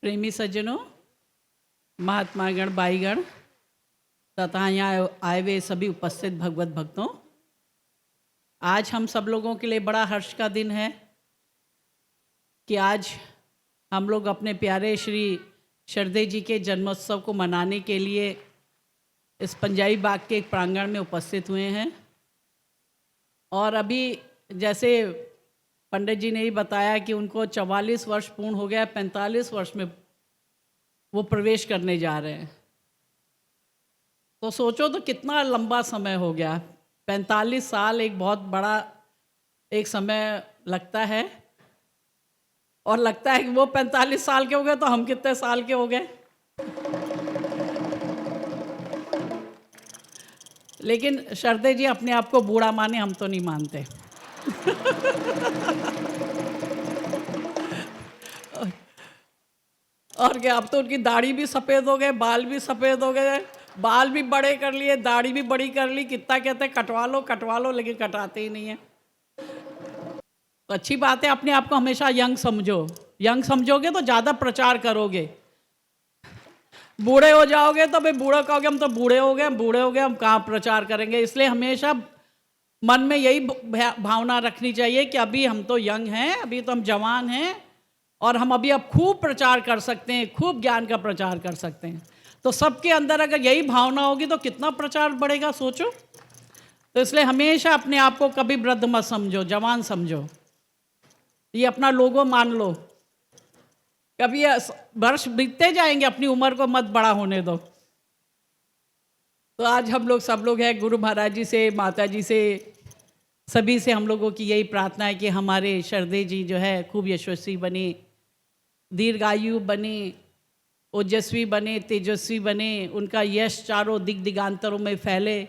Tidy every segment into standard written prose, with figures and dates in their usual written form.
प्रेमी सज्जनों, महात्मागण, भाईगण तथा यहाँ आए हुए सभी उपस्थित भगवत भक्तों, आज हम सब लोगों के लिए बड़ा हर्ष का दिन है कि आज हम लोग अपने प्यारे श्री शरदे जी के जन्मोत्सव को मनाने के लिए इस पंजाबी बाग के एक प्रांगण में उपस्थित हुए हैं। और अभी जैसे पंडित जी ने ही बताया कि उनको 44 वर्ष पूर्ण हो गया, 45 वर्ष में वो प्रवेश करने जा रहे हैं। तो सोचो तो कितना लंबा समय हो गया। 45 साल एक बहुत बड़ा एक समय लगता है, और लगता है कि वो 45 साल के हो गए तो हम कितने साल के हो गए। लेकिन शरदे जी अपने आप को बूढ़ा माने, हम तो नहीं मानते। और क्या, अब तो उनकी दाढ़ी भी सफ़ेद हो गए, बाल भी सफ़ेद हो गए, बाल भी बड़े कर लिए, दाढ़ी भी बड़ी कर ली। कितना कहते हैं कटवा लो, लेकिन कटाते ही नहीं है। तो अच्छी बात है, अपने आप को हमेशा यंग समझो। यंग समझोगे तो ज़्यादा प्रचार करोगे। बूढ़े हो जाओगे तो भाई बूढ़ा कहोगे हम तो बूढ़े हो गए, हम कहाँ प्रचार करेंगे। इसलिए हमेशा मन में यही भावना रखनी चाहिए कि अभी हम तो यंग हैं, अभी तो हम जवान हैं, और हम अभी अब खूब प्रचार कर सकते हैं, खूब ज्ञान का प्रचार कर सकते हैं। तो सबके अंदर अगर यही भावना होगी तो कितना प्रचार बढ़ेगा, सोचो। तो इसलिए हमेशा अपने आप को कभी वृद्ध मत समझो, जवान समझो। ये अपना लोगो मान लो। कभी वर्ष बीतते जाएंगे, अपनी उम्र को मत बड़ा होने दो। तो आज हम लोग सब लोग हैं, गुरु महाराज जी से, माता जी से, सभी से हम लोगों की यही प्रार्थना है कि हमारे शरदे जी जो है खूब यशस्वी बने, दीर्घायु बने, ओजस्वी बने, तेजस्वी बने, उनका यश चारों दिगांतरों में फैले।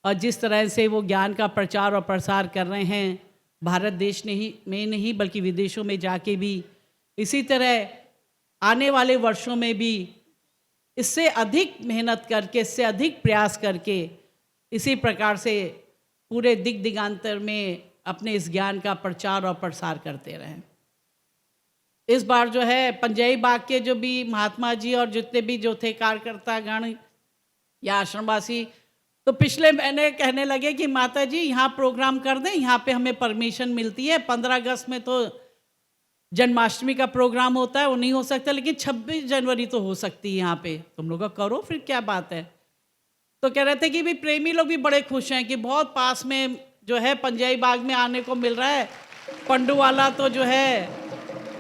और जिस तरह से वो ज्ञान का प्रचार और प्रसार कर रहे हैं, भारत देश में नहीं बल्कि विदेशों में जाके भी, इसी तरह आने वाले वर्षों में भी इससे अधिक मेहनत करके, इससे अधिक प्रयास करके, इसी प्रकार से पूरे दिगांतर में अपने इस ज्ञान का प्रचार और प्रसार करते रहें। इस बार जो है पंजाबी बाग के जो भी महात्मा जी और जितने भी जो थे कार्यकर्ता गण या आश्रमवासी, तो पिछले महीने कहने लगे कि माता जी यहाँ प्रोग्राम कर दें, यहाँ पे हमें परमिशन मिलती है। 15 अगस्त में तो जन्माष्टमी का प्रोग्राम होता है, वो नहीं हो सकता, लेकिन 26 जनवरी तो हो सकती है यहाँ पे, तुम लोग करो फिर, क्या बात है। तो कह रहे थे कि भी प्रेमी लोग भी बड़े खुश हैं कि बहुत पास में जो है पंजाबी बाग में आने को मिल रहा है। पंडुवाला तो जो है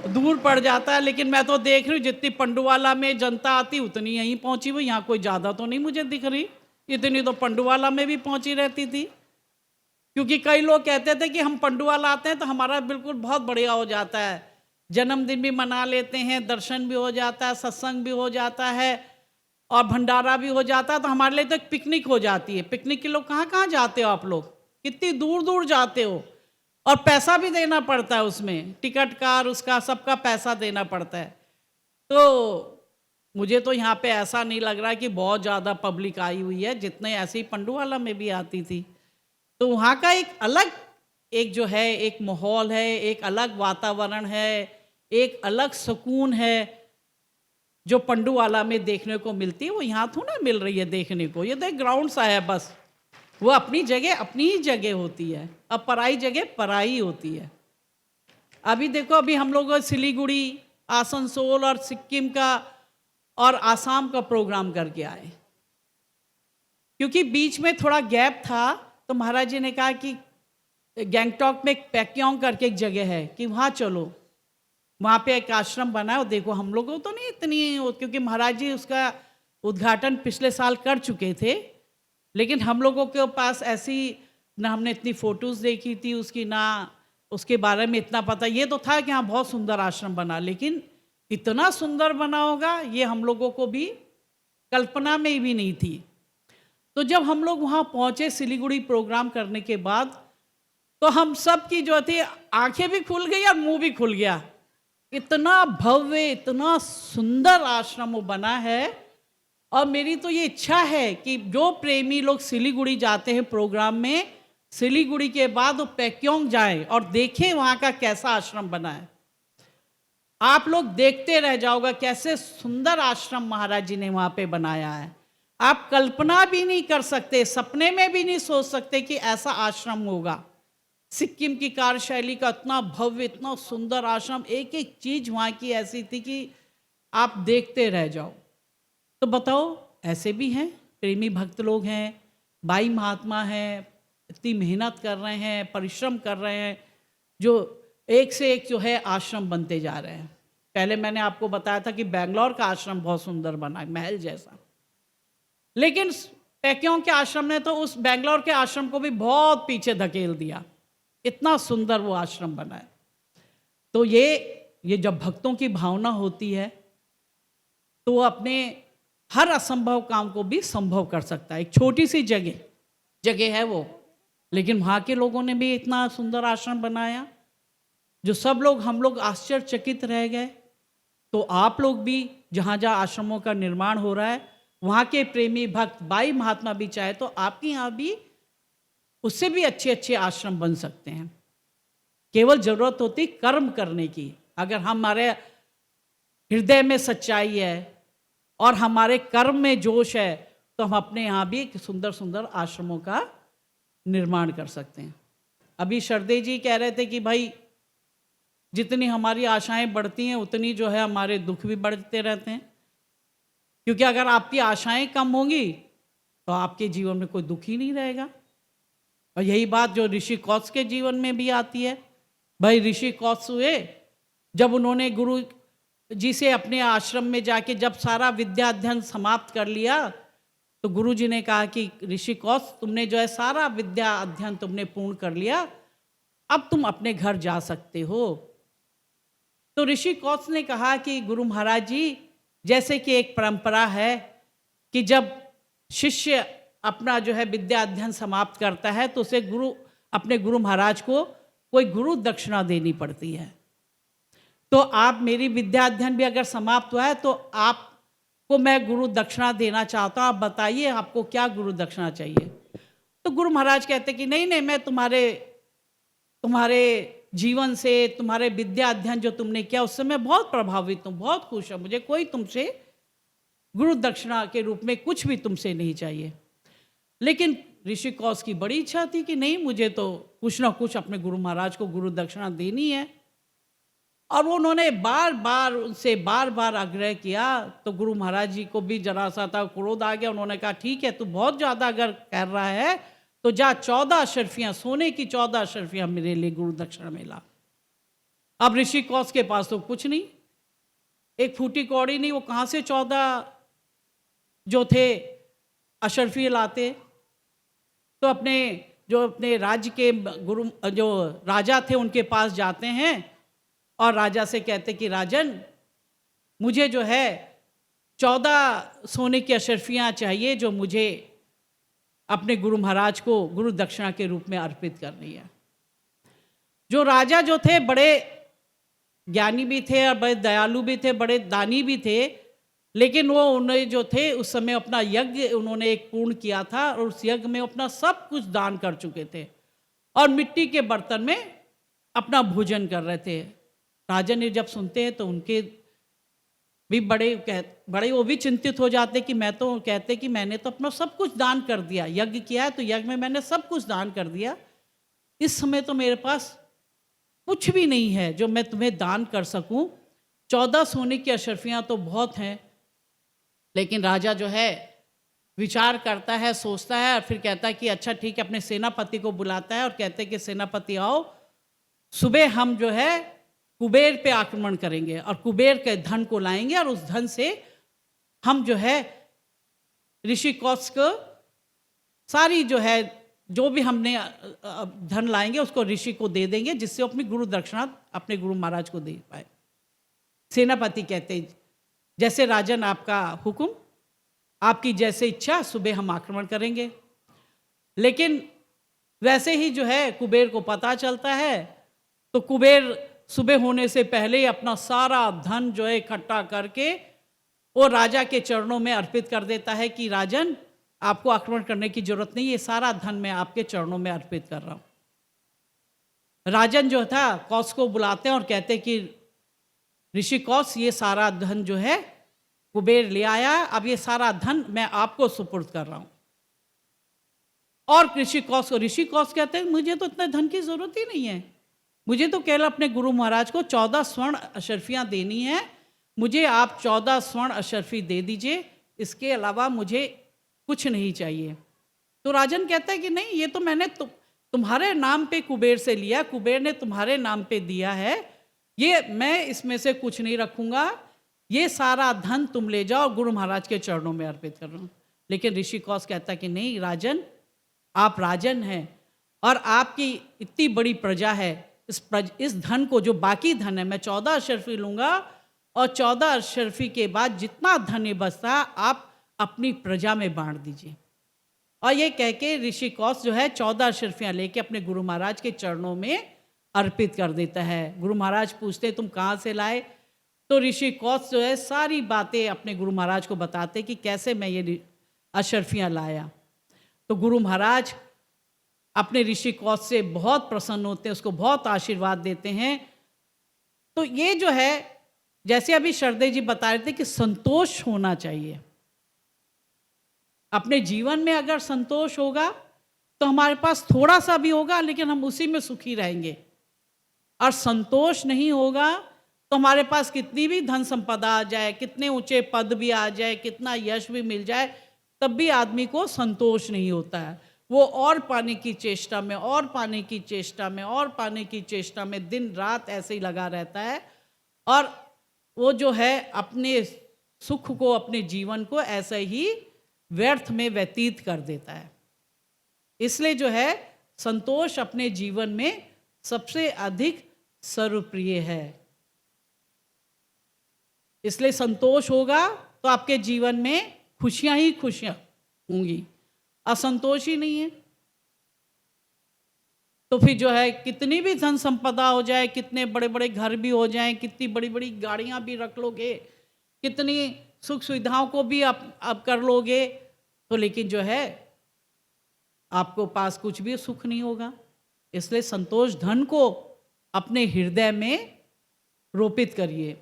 दूर पड़ जाता है, लेकिन मैं तो देख रही हूँ जितनी पंडुवाला में जनता आती उतनी यहीं पहुँची हुई। यहाँ कोई ज़्यादा तो नहीं मुझे दिख रही, इतनी तो पंडुवाला में भी पहुँची रहती थी। क्योंकि कई लोग कहते थे कि हम पंडुवाला आते हैं तो हमारा बिल्कुल बहुत बढ़िया हो जाता है, जन्मदिन भी मना लेते हैं, दर्शन भी हो जाता है, सत्संग भी हो जाता है, और भंडारा भी हो जाता है। तो हमारे लिए तो एक पिकनिक हो जाती है। पिकनिक के लोग कहाँ कहाँ जाते हो आप लोग, कितनी दूर दूर जाते हो, और पैसा भी देना पड़ता है उसमें, टिकट का और उसका सबका पैसा देना पड़ता है। तो मुझे तो यहाँ पे ऐसा नहीं लग रहा कि बहुत ज़्यादा पब्लिक आई हुई है, जितने ऐसे ही पंडुवाला में भी आती थी। तो वहाँ का एक अलग एक जो है एक माहौल है, एक अलग वातावरण है, एक अलग सुकून है जो पंडुवाला में देखने को मिलती है, वो यहाँ थोड़ा मिल रही है देखने को। ये तो एक ग्राउंड सा है बस, वो अपनी जगह अपनी ही जगह होती है, अब पराई जगह पराई होती है। अभी देखो, अभी हम लोग सिलीगुड़ी, आसनसोल और सिक्किम का और आसाम का प्रोग्राम करके आए। क्योंकि बीच में थोड़ा गैप था, तो महाराज जी ने कहा कि गैंगटॉक में पैक्योंग करके एक जगह है कि वहाँ चलो, वहाँ पे एक आश्रम बना है। और देखो हम लोगों तो नहीं इतनी, क्योंकि महाराज जी उसका उद्घाटन पिछले साल कर चुके थे, लेकिन हम लोगों के पास ऐसी ना हमने इतनी फ़ोटोज़ देखी थी उसकी, ना उसके बारे में इतना पता। ये तो था कि हाँ बहुत सुंदर आश्रम बना, लेकिन इतना सुंदर बना होगा ये हम लोगों को भी कल्पना में भी नहीं थी। तो जब हम लोग वहाँ पहुँचे सिलीगुड़ी प्रोग्राम करने के बाद, तो हम सब की जो थी आंखें भी खुल गई और मुंह भी खुल गया। इतना भव्य, इतना सुंदर आश्रम वो बना है। और मेरी तो ये इच्छा है कि जो प्रेमी लोग सिलीगुड़ी जाते हैं प्रोग्राम में, सिलीगुड़ी के बाद वो पैक्योंग जाएं और देखें वहाँ का कैसा आश्रम बना है। आप लोग देखते रह जाओगे कैसे सुंदर आश्रम महाराज जी ने वहाँ पे बनाया है। आप कल्पना भी नहीं कर सकते, सपने में भी नहीं सोच सकते कि ऐसा आश्रम होगा। सिक्किम की कार्यशैली का इतना भव्य, इतना सुंदर आश्रम, एक एक चीज वहाँ की ऐसी थी कि आप देखते रह जाओ। तो बताओ, ऐसे भी हैं प्रेमी भक्त लोग हैं, बाई महात्मा हैं, इतनी मेहनत कर रहे हैं, परिश्रम कर रहे हैं, जो एक से एक जो है आश्रम बनते जा रहे हैं। पहले मैंने आपको बताया था कि बेंगलोर का आश्रम बहुत सुंदर बना है, महल जैसा, लेकिन पैक्यों के आश्रम ने तो उस बेंगलोर के आश्रम को भी बहुत पीछे धकेल दिया। इतना सुंदर वो आश्रम बना है। तो ये जब भक्तों की भावना होती है तो वो अपने हर असंभव काम को भी संभव कर सकता है। एक छोटी सी जगह है वो, लेकिन वहाँ के लोगों ने भी इतना सुंदर आश्रम बनाया जो सब लोग, हम लोग आश्चर्यचकित रह गए। तो आप लोग भी जहाँ जहाँ आश्रमों का निर्माण हो रहा है, वहाँ के प्रेमी भक्त बाई महात्मा भी चाहे तो आपके यहाँ भी उससे भी अच्छे अच्छे आश्रम बन सकते हैं। केवल जरूरत होती कर्म करने की। अगर हमारे हृदय में सच्चाई है और हमारे कर्म में जोश है तो हम अपने यहाँ भी सुंदर सुंदर आश्रमों का निर्माण कर सकते हैं। अभी शरदे जी कह रहे थे कि भाई जितनी हमारी आशाएं बढ़ती हैं उतनी जो है हमारे दुख भी बढ़ते रहते हैं, क्योंकि अगर आपकी आशाएं कम होंगी तो आपके जीवन में कोई दुख ही नहीं रहेगा। और यही बात जो ऋषि कौत्स के जीवन में भी आती है। भाई ऋषि कौत्स हुए, जब उन्होंने गुरु जी से अपने आश्रम में जाके जब सारा विद्या अध्ययन समाप्त कर लिया तो गुरु जी ने कहा कि ऋषि कौत्स, तुमने जो है सारा विद्या अध्ययन तुमने पूर्ण कर लिया, अब तुम अपने घर जा सकते हो। तो ऋषि कौत्स ने कहा कि गुरु महाराज जी, जैसे कि एक परंपरा है कि जब शिष्य अपना जो है विद्या अध्ययन समाप्त करता है तो उसे अपने गुरु महाराज को कोई गुरु दक्षिणा देनी पड़ती है। तो आप, मेरी विद्या अध्ययन भी अगर समाप्त हुआ है तो आपको मैं गुरु दक्षिणा देना चाहता हूँ, आप बताइए आपको क्या गुरु दक्षिणा चाहिए। तो गुरु महाराज कहते कि नहीं नहीं, मैं तुम्हारे जीवन से, तुम्हारे विद्या अध्ययन जो तुमने किया उससे मैं बहुत प्रभावित हूँ, बहुत खुश हूँ, मुझे कोई तुमसे गुरु दक्षिणा के रूप में कुछ भी तुमसे नहीं चाहिए। लेकिन ऋषि कौत्स की बड़ी इच्छा थी कि नहीं, मुझे तो कुछ ना कुछ अपने गुरु महाराज को गुरु दक्षिणा देनी है। और उन्होंने उनसे बार बार आग्रह किया तो गुरु महाराज जी को भी जरा सा था क्रोध आ गया। उन्होंने कहा ठीक है, तू बहुत ज़्यादा अगर कर रहा है तो जा 14 अशर्फियाँ, सोने की 14 अशर्फियाँ मेरे लिए गुरु दक्षिणा में ला। अब ऋषि कौत्स के पास तो कुछ नहीं, एक फूटी कौड़ी नहीं, वो कहाँ से 14 जो थे अशर्फी लाते। तो अपने राज्य के जो राजा थे उनके पास जाते हैं और राजा से कहते कि राजन, मुझे जो है 14 सोने की अशर्फियाँ चाहिए जो मुझे अपने गुरु महाराज को गुरु दक्षिणा के रूप में अर्पित करनी है। जो राजा जो थे बड़े ज्ञानी भी थे और बड़े दयालु भी थे, बड़े दानी भी थे, लेकिन वो उन्हें जो थे उस समय अपना यज्ञ उन्होंने एक पूर्ण किया था और उस यज्ञ में अपना सब कुछ दान कर चुके थे और मिट्टी के बर्तन में अपना भोजन कर रहे थे। राजा ने जब सुनते हैं तो उनके भी बड़े वो भी चिंतित हो जाते कि मैं तो, कहते कि मैंने तो अपना सब कुछ दान कर दिया, यज्ञ किया है तो यज्ञ में मैंने सब कुछ दान कर दिया, इस समय तो मेरे पास कुछ भी नहीं है जो मैं तुम्हें दान कर सकूं। 14 सोने की अशर्फियाँ तो बहुत हैं। लेकिन राजा जो है विचार करता है, सोचता है और फिर कहता है कि अच्छा ठीक है, अपने सेनापति को बुलाता है और कहते हैं कि सेनापति आओ, सुबह हम जो है कुबेर पे आक्रमण करेंगे और कुबेर के धन को लाएंगे और उस धन से हम जो है ऋषि कौत्स को सारी जो है जो भी हमने धन लाएंगे उसको ऋषि को दे देंगे, जिससे अपनी गुरु दक्षिणा अपने गुरु महाराज को दे पाए। सेनापति कहते जैसे राजन आपका हुक्म, आपकी जैसे इच्छा, सुबह हम आक्रमण करेंगे। लेकिन वैसे ही जो है कुबेर को पता चलता है तो कुबेर सुबह होने से पहले ही अपना सारा धन जो है इकट्ठा करके वो राजा के चरणों में अर्पित कर देता है कि राजन, आपको आक्रमण करने की जरूरत नहीं, ये सारा धन मैं आपके चरणों में अर्पित कर रहा हूं। राजन जो था कौत्स को बुलाते हैं और कहते कि ऋषि कौश ये सारा धन जो है कुबेर ले आया, अब ये सारा धन मैं आपको सुपुर्द कर रहा हूं। और ऋषि कौश कहते हैं मुझे तो इतने धन की जरूरत ही नहीं है, मुझे तो केवल अपने गुरु महाराज को 14 स्वर्ण अशर्फियाँ देनी है, मुझे आप 14 स्वर्ण अशर्फी दे दीजिए, इसके अलावा मुझे कुछ नहीं चाहिए। तो राजन कहता है कि नहीं, ये तो मैंने तुम्हारे नाम पे कुबेर से लिया, कुबेर ने तुम्हारे नाम पे दिया है, ये मैं इसमें से कुछ नहीं रखूंगा, ये सारा धन तुम ले जाओ, गुरु महाराज के चरणों में अर्पित कर रहा हूँ। लेकिन ऋषि कौश कहता है कि नहीं राजन, आप राजन हैं और आपकी इतनी बड़ी प्रजा है, इस धन को, जो बाकी धन है, मैं 14 अशर्फी लूँगा और 14 अशर्फी के बाद जितना धन बचता आप अपनी प्रजा में बांट दीजिए। और ये कह के ऋषि कौश जो है 14 अशर्फियाँ लेके अपने गुरु महाराज के चरणों में अर्पित कर देता है। गुरु महाराज पूछते तुम कहाँ से लाए? तो ऋषि कौश जो है सारी बातें अपने गुरु महाराज को बताते कि कैसे मैं ये अशर्फियाँ लाया। तो गुरु महाराज अपने ऋषि कौश से बहुत प्रसन्न होते हैं, उसको बहुत आशीर्वाद देते हैं। तो ये जो है, जैसे अभी शरदे जी बता रहे थे कि संतोष होना चाहिए अपने जीवन में। अगर संतोष होगा तो हमारे पास थोड़ा सा भी होगा लेकिन हम उसी में सुखी रहेंगे, और संतोष नहीं होगा तो हमारे पास कितनी भी धन संपदा आ जाए, कितने ऊंचे पद भी आ जाए, कितना यश भी मिल जाए, तब भी आदमी को संतोष नहीं होता है। वो और पाने की चेष्टा में, और पाने की चेष्टा में, और पाने की चेष्टा में दिन रात ऐसे ही लगा रहता है, और वो जो है अपने सुख को, अपने जीवन को ऐसे ही व्यर्थ में व्यतीत कर देता है। इसलिए जो है संतोष अपने जीवन में सबसे अधिक सर्वप्रिय है। इसलिए संतोष होगा तो आपके जीवन में खुशियां ही खुशियां होंगी। असंतोष ही नहीं है तो फिर जो है कितनी भी धन संपदा हो जाए, कितने बड़े बड़े घर भी हो जाएं, कितनी बड़ी बड़ी गाड़ियां भी रख लोगे, कितनी सुख सुविधाओं को भी आप कर लोगे, तो लेकिन जो है आपको पास कुछ भी सुख नहीं होगा। इसलिए संतोष धन को अपने हृदय में रोपित करिए।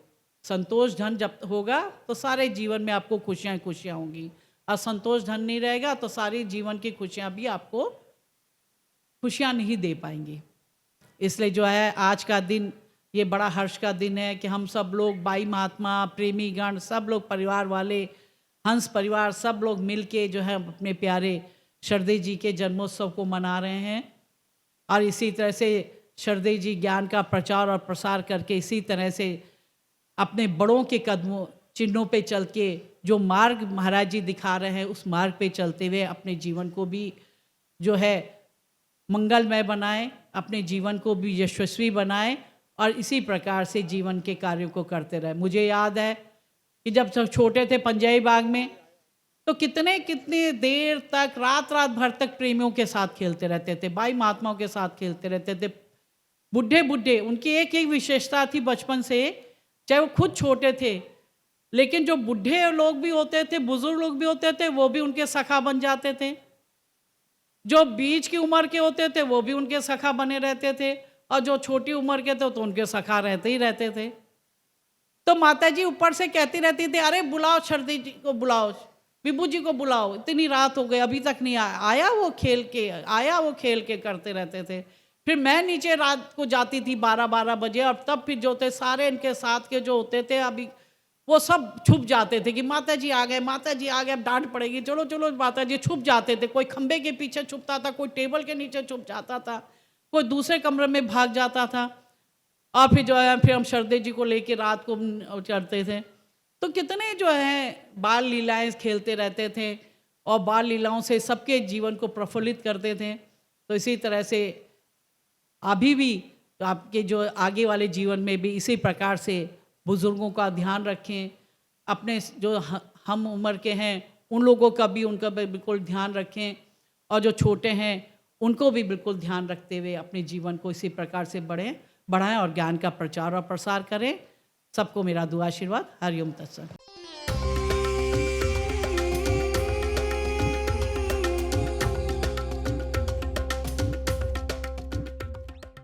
संतोष धन जब होगा तो सारे जीवन में आपको खुशियां खुशियां होंगी। असंतोष धन नहीं रहेगा तो सारी जीवन की खुशियां भी आपको खुशियां नहीं दे पाएंगी। इसलिए जो है आज का दिन ये बड़ा हर्ष का दिन है कि हम सब लोग, बाई महात्मा, प्रेमी गण, सब लोग, परिवार वाले, हंस परिवार, सब लोग मिलके जो है अपने प्यारे शरदे जी के जन्मोत्सव को मना रहे हैं। और इसी तरह से शरदे जी ज्ञान का प्रचार और प्रसार करके इसी तरह से अपने बड़ों के कदमों चिन्हों पे चल के जो मार्ग महाराज जी दिखा रहे हैं, उस मार्ग पे चलते हुए अपने जीवन को भी जो है मंगलमय बनाएं, अपने जीवन को भी यशस्वी बनाएं और इसी प्रकार से जीवन के कार्यों को करते रहें। मुझे याद है कि जब सब छोटे थे पंजाई बाग में, तो कितने देर तक, रात भर तक प्रेमियों के साथ खेलते रहते थे, बाई महात्माओं के साथ खेलते रहते थे। बुढ़े उनकी एक एक विशेषता थी बचपन से, चाहे वो खुद छोटे थे, लेकिन जो बुढ़े लोग भी होते थे, बुजुर्ग लोग भी होते थे, वो भी उनके सखा बन जाते थे। जो बीच की उम्र के होते थे वो भी उनके सखा बने रहते थे, और जो छोटी उम्र के थे तो उनके सखा रहते ही रहते थे। तो माता जी ऊपर से कहती रहती थी, अरे बुलाओ शरदी जी को, बुलाओ विभू जी को, बुलाओ, इतनी रात हो गई अभी तक नहीं आया वो खेल के करते रहते थे। फिर मैं नीचे रात को जाती थी 12-12 बजे, और तब फिर जो थे सारे इनके साथ के जो होते थे अभी वो सब छुप जाते थे कि माता जी आ गए, माता जी आ गए, अब डांट पड़ेगी, चलो चलो माता जी। छुप जाते थे, कोई खंबे के पीछे छुपता था, कोई टेबल के नीचे छुप जाता था, कोई दूसरे कमरे में भाग जाता था। और फिर जो है फिर हम शरदे जी को लेके रात को चढ़ते थे। तो कितने जो है बाल लीलाएं खेलते रहते थे, और बाल लीलाओं से सबके जीवन को प्रफुल्लित करते थे। तो इसी तरह से अभी भी आपके जो आगे वाले जीवन में भी इसी प्रकार से बुज़ुर्गों का ध्यान रखें, अपने जो हम उम्र के हैं उन लोगों का भी, उनका भी बिल्कुल ध्यान रखें, और जो छोटे हैं उनको भी बिल्कुल ध्यान रखते हुए अपने जीवन को इसी प्रकार से बढ़ाएं और ज्ञान का प्रचार और प्रसार करें। सबको मेरा दुआ आशीर्वाद। हरिओम तत्सत।